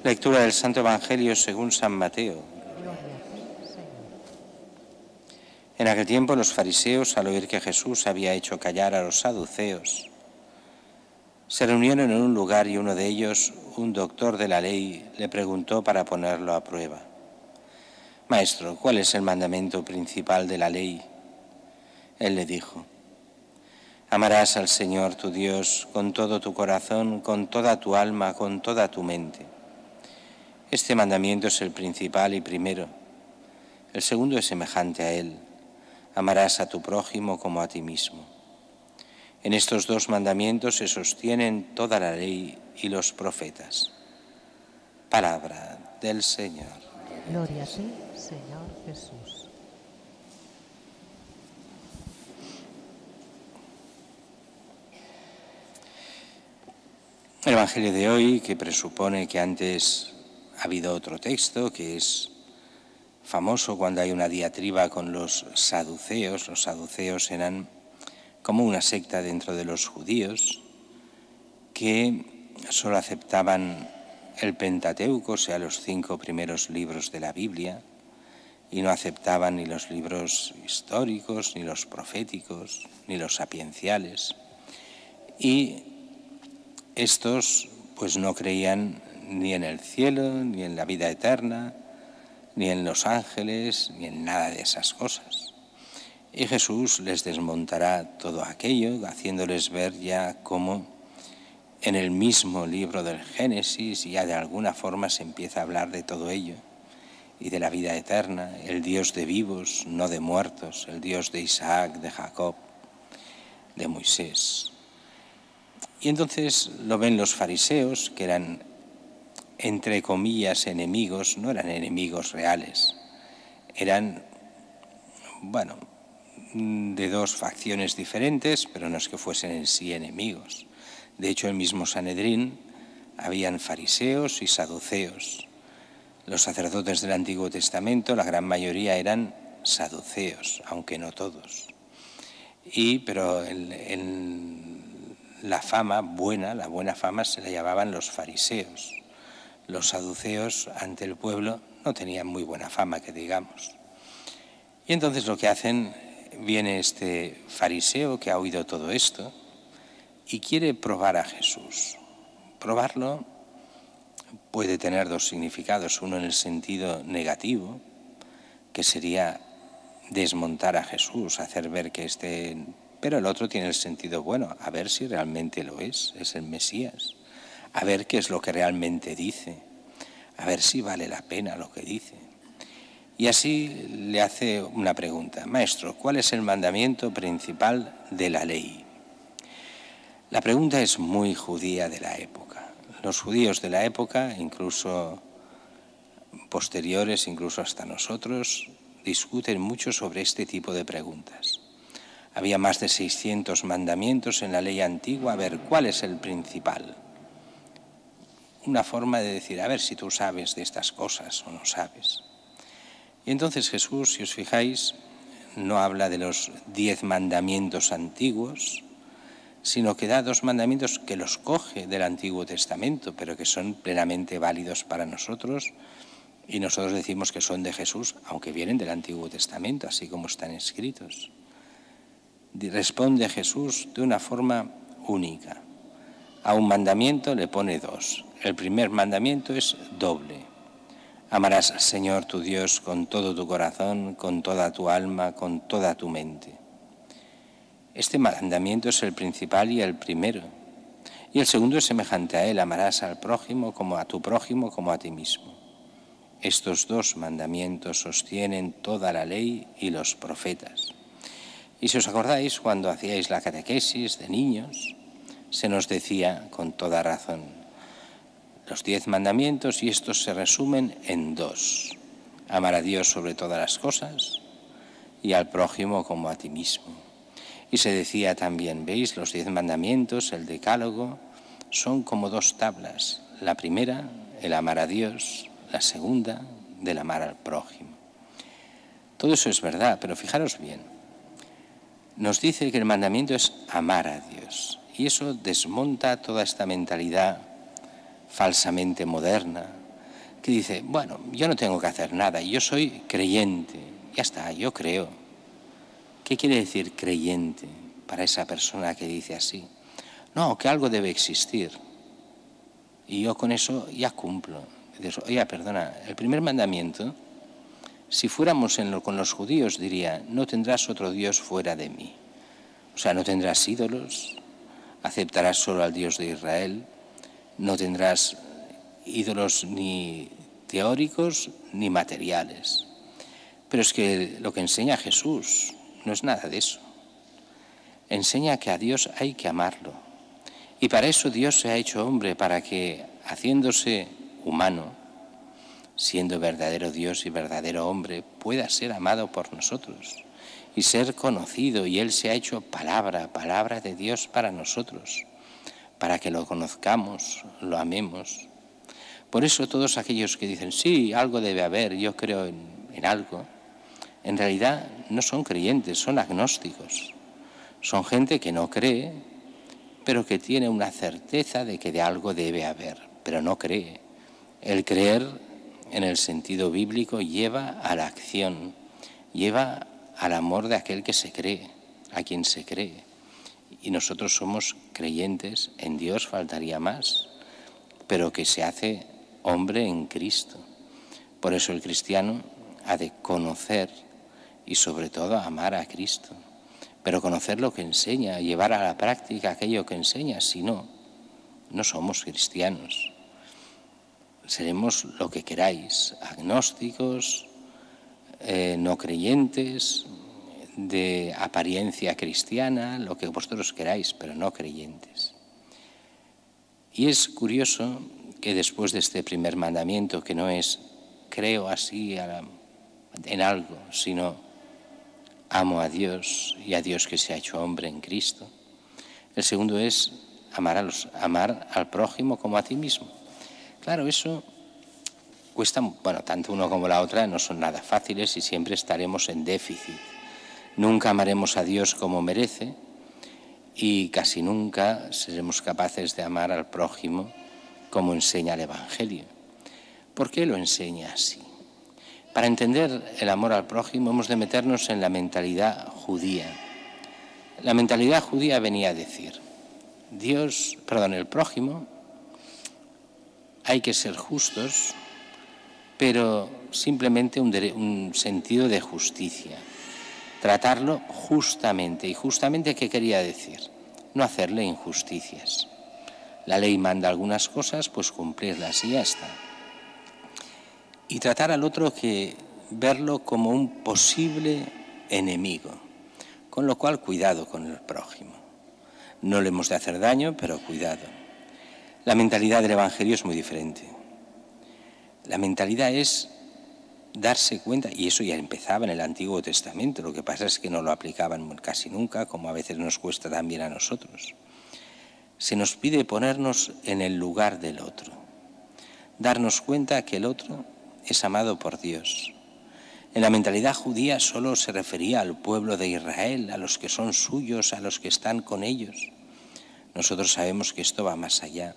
Lectura del Santo Evangelio según San Mateo. En aquel tiempo los fariseos, al oír que Jesús había hecho callar a los saduceos, se reunieron en un lugar y uno de ellos, un doctor de la ley, le preguntó para ponerlo a prueba: Maestro, ¿cuál es el mandamiento principal de la ley? Él le dijo: Amarás al Señor tu Dios con todo tu corazón, con toda tu alma, con toda tu mente. Este mandamiento es el principal y primero. El segundo es semejante a él: amarás a tu prójimo como a ti mismo. En estos dos mandamientos se sostienen toda la ley y los profetas. Palabra del Señor. Gloria a ti, Señor Jesús. El Evangelio de hoy, que presupone que antes ha habido otro texto, que es famoso cuando hay una diatriba con los saduceos. Los saduceos eran como una secta dentro de los judíos que solo aceptaban el Pentateuco, o sea, los 5 primeros libros de la Biblia, y no aceptaban ni los libros históricos, ni los proféticos, ni los sapienciales. Y estos pues no creían ni en el cielo, ni en la vida eterna, ni en los ángeles, ni en nada de esas cosas. Y Jesús les desmontará todo aquello, haciéndoles ver ya cómo en el mismo libro del Génesis ya de alguna forma se empieza a hablar de todo ello y de la vida eterna, el Dios de vivos, no de muertos, el Dios de Isaac, de Jacob, de Moisés. Y entonces lo ven los fariseos, que eran, entre comillas, enemigos. No eran enemigos reales, eran, de dos facciones diferentes, pero no es que fuesen en sí enemigos. De hecho, el mismo Sanedrín habían fariseos y saduceos. Los sacerdotes del Antiguo Testamento, la gran mayoría eran saduceos, aunque no todos. Pero la buena fama se la llamaban los fariseos. Los saduceos ante el pueblo no tenían muy buena fama, que digamos. Y entonces lo que hacen, viene este fariseo que ha oído todo esto y quiere probar a Jesús. Probarlo puede tener dos significados: uno en el sentido negativo, que sería desmontar a Jesús, hacer ver que pero el otro tiene el sentido bueno, a ver si realmente lo es el Mesías, a ver qué es lo que realmente dice, a ver si vale la pena lo que dice. Y así le hace una pregunta: Maestro, ¿cuál es el mandamiento principal de la ley? La pregunta es muy judía de la época. Los judíos de la época, incluso posteriores, incluso hasta nosotros, discuten mucho sobre este tipo de preguntas. Había más de 600 mandamientos en la ley antigua. A ver, ¿cuál es el principal? Una forma de decir, a ver si tú sabes de estas cosas o no sabes. Y entonces Jesús, si os fijáis, no habla de los 10 mandamientos antiguos, sino que da 2 mandamientos que los coge del Antiguo Testamento, pero que son plenamente válidos para nosotros, y nosotros decimos que son de Jesús, aunque vienen del Antiguo Testamento, así como están escritos. Responde Jesús de una forma única. A un mandamiento le pone 2. El primer mandamiento es doble: amarás al Señor tu Dios con todo tu corazón, con toda tu alma, con toda tu mente. Este mandamiento es el principal y el primero. Y el segundo es semejante a él: amarás al prójimo como a tu prójimo como a ti mismo. Estos 2 mandamientos sostienen toda la ley y los profetas. Y si os acordáis, cuando hacíais la catequesis de niños, se nos decía con toda razón los 10 mandamientos, y estos se resumen en 2: amar a Dios sobre todas las cosas y al prójimo como a ti mismo. Y se decía también, veis, los 10 mandamientos, el decálogo, son como 2 tablas. La primera, el amar a Dios; la segunda, del amar al prójimo. Todo eso es verdad, pero fijaros bien, nos dice que el mandamiento es amar a Dios, y eso desmonta toda esta mentalidad falsamente moderna que dice, bueno, yo no tengo que hacer nada, yo soy creyente, ya está, yo creo. ¿Qué quiere decir creyente para esa persona que dice así? No, que algo debe existir. Y yo con eso ya cumplo. Dices, oye, perdona, el primer mandamiento, si fuéramos con los judíos, diría, no tendrás otro Dios fuera de mí. O sea, no tendrás ídolos, aceptarás solo al Dios de Israel, no tendrás ídolos ni teóricos ni materiales. Pero es que lo que enseña Jesús no es nada de eso. Enseña que a Dios hay que amarlo. Y para eso Dios se ha hecho hombre, para que, haciéndose humano, siendo verdadero Dios y verdadero hombre, pueda ser amado por nosotros y ser conocido. Y Él se ha hecho palabra de Dios para nosotros, para que lo conozcamos, lo amemos. Por eso todos aquellos que dicen, sí, algo debe haber, yo creo en algo, en realidad no son creyentes, son agnósticos. Son gente que no cree, pero que tiene una certeza de que de algo debe haber, pero no cree. El creer, en el sentido bíblico, lleva a la acción, lleva al amor de aquel que se cree, a quien se cree. Y nosotros somos creyentes, en Dios faltaría más, pero que se hace hombre en Cristo. Por eso el cristiano ha de conocer y sobre todo amar a Cristo, pero conocer lo que enseña, llevar a la práctica aquello que enseña. Si no, no somos cristianos. Seremos lo que queráis, agnósticos, no creyentes, de apariencia cristiana, lo que vosotros queráis, pero no creyentes. Y es curioso que después de este primer mandamiento, que no es creo así en algo, sino amo a Dios y a Dios que se ha hecho hombre en Cristo, el segundo es amar al prójimo como a ti mismo. Claro, eso cuesta, bueno, tanto uno como la otra no son nada fáciles y siempre estaremos en déficit. Nunca amaremos a Dios como merece y casi nunca seremos capaces de amar al prójimo como enseña el Evangelio. ¿Por qué lo enseña así? Para entender el amor al prójimo hemos de meternos en la mentalidad judía. La mentalidad judía venía a decir, el prójimo, hay que ser justos, pero simplemente un sentido de justicia. Tratarlo justamente. ¿Y justamente qué quería decir? No hacerle injusticias. La ley manda algunas cosas, pues cumplirlas y ya está. Y tratar al otro que verlo como un posible enemigo. Con lo cual, cuidado con el prójimo. No le hemos de hacer daño, pero cuidado. La mentalidad del Evangelio es muy diferente. La mentalidad es darse cuenta, y eso ya empezaba en el Antiguo Testamento, lo que pasa es que no lo aplicaban casi nunca, como a veces nos cuesta también a nosotros. Se nos pide ponernos en el lugar del otro, darnos cuenta que el otro es amado por Dios. En la mentalidad judía solo se refería al pueblo de Israel, a los que son suyos, a los que están con ellos. Nosotros sabemos que esto va más allá.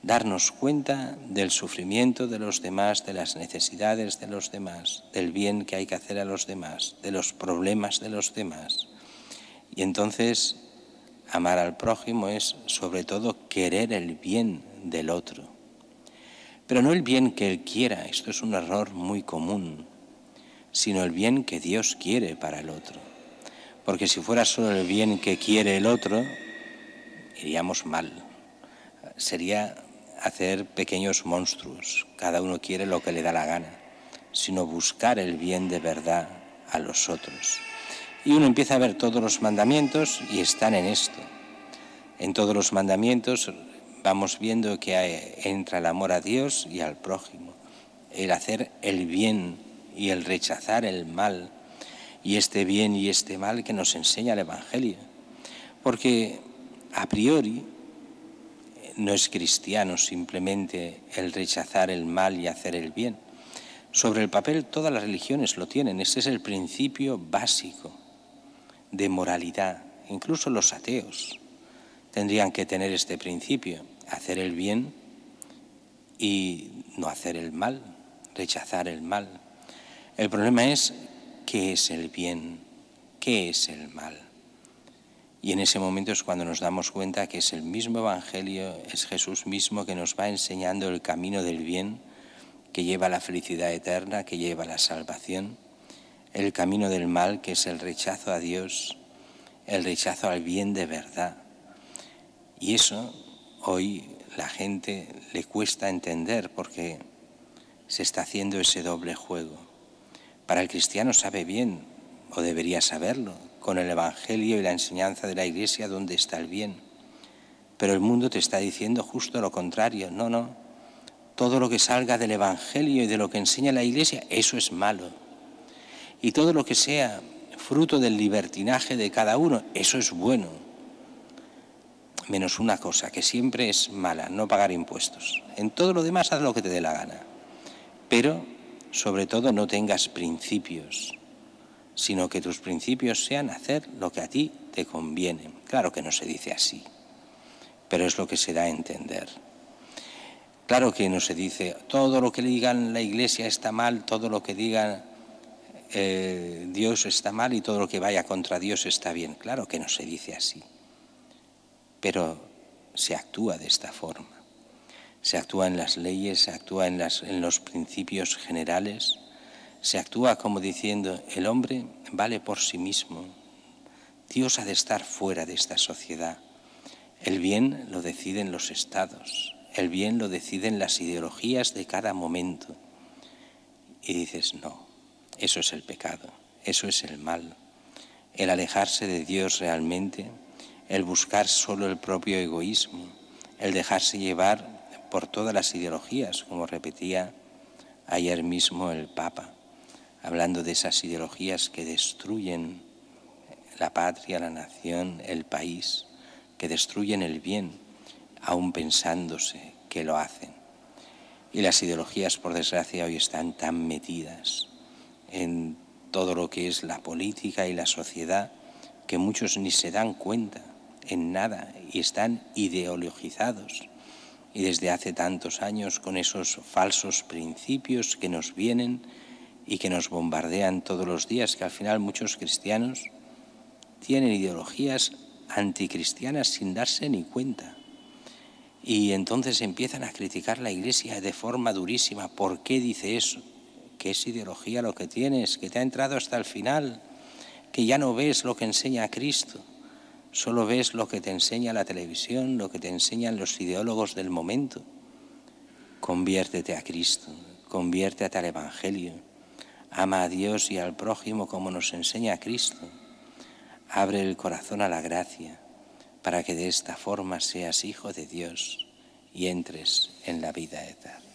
Darnos cuenta del sufrimiento de los demás, de las necesidades de los demás, del bien que hay que hacer a los demás, de los problemas de los demás. Y entonces, amar al prójimo es, sobre todo, querer el bien del otro. Pero no el bien que él quiera, esto es un error muy común, sino el bien que Dios quiere para el otro. Porque si fuera solo el bien que quiere el otro, iríamos mal. Sería hacer pequeños monstruos, cada uno quiere lo que le da la gana, sino buscar el bien de verdad a los otros. Y uno empieza a ver todos los mandamientos y están en esto. En todos los mandamientos vamos viendo que entra el amor a Dios y al prójimo, el hacer el bien y el rechazar el mal, y este bien y este mal que nos enseña el Evangelio. Porque a priori no es cristiano simplemente el rechazar el mal y hacer el bien. Sobre el papel todas las religiones lo tienen, ese es el principio básico de moralidad. Incluso los ateos tendrían que tener este principio, hacer el bien y no hacer el mal, rechazar el mal. El problema es qué es el bien, qué es el mal. Y en ese momento es cuando nos damos cuenta que es el mismo Evangelio, es Jesús mismo que nos va enseñando el camino del bien, que lleva a la felicidad eterna, que lleva a la salvación, el camino del mal, que es el rechazo a Dios, el rechazo al bien de verdad. Y eso hoy la gente le cuesta entender porque se está haciendo ese doble juego. Para el cristiano sabe bien, o debería saberlo, con el Evangelio y la enseñanza de la Iglesia dónde está el bien. Pero el mundo te está diciendo justo lo contrario. No, no. Todo lo que salga del Evangelio y de lo que enseña la Iglesia, eso es malo. Y todo lo que sea fruto del libertinaje de cada uno, eso es bueno. Menos una cosa, que siempre es mala, no pagar impuestos. En todo lo demás haz lo que te dé la gana. Pero, sobre todo, no tengas principios, sino que tus principios sean hacer lo que a ti te conviene. Claro que no se dice así, pero es lo que se da a entender. Claro que no se dice, todo lo que digan la Iglesia está mal, todo lo que diga Dios está mal y todo lo que vaya contra Dios está bien. Claro que no se dice así, pero se actúa de esta forma. Se actúa en las leyes, se actúa en los principios generales, se actúa como diciendo, el hombre vale por sí mismo, Dios ha de estar fuera de esta sociedad. El bien lo deciden los estados, el bien lo deciden las ideologías de cada momento. Y dices, no, eso es el pecado, eso es el mal. El alejarse de Dios realmente, el buscar solo el propio egoísmo, el dejarse llevar por todas las ideologías, como repetía ayer mismo el Papa, hablando de esas ideologías que destruyen la patria, la nación, el país, que destruyen el bien, aún pensándose que lo hacen. Y las ideologías, por desgracia, hoy están tan metidas en todo lo que es la política y la sociedad, que muchos ni se dan cuenta en nada y están ideologizados. Y desde hace tantos años con esos falsos principios que nos vienen y que nos bombardean todos los días, que al final muchos cristianos tienen ideologías anticristianas sin darse ni cuenta. Y entonces empiezan a criticar la Iglesia de forma durísima. ¿Por qué dice eso? ¿Qué es ideología lo que tienes? Que te ha entrado hasta el final, que ya no ves lo que enseña Cristo. Solo ves lo que te enseña la televisión, lo que te enseñan los ideólogos del momento. Conviértete a Cristo, conviértete al Evangelio. Ama a Dios y al prójimo como nos enseña Cristo. Abre el corazón a la gracia para que de esta forma seas hijo de Dios y entres en la vida eterna.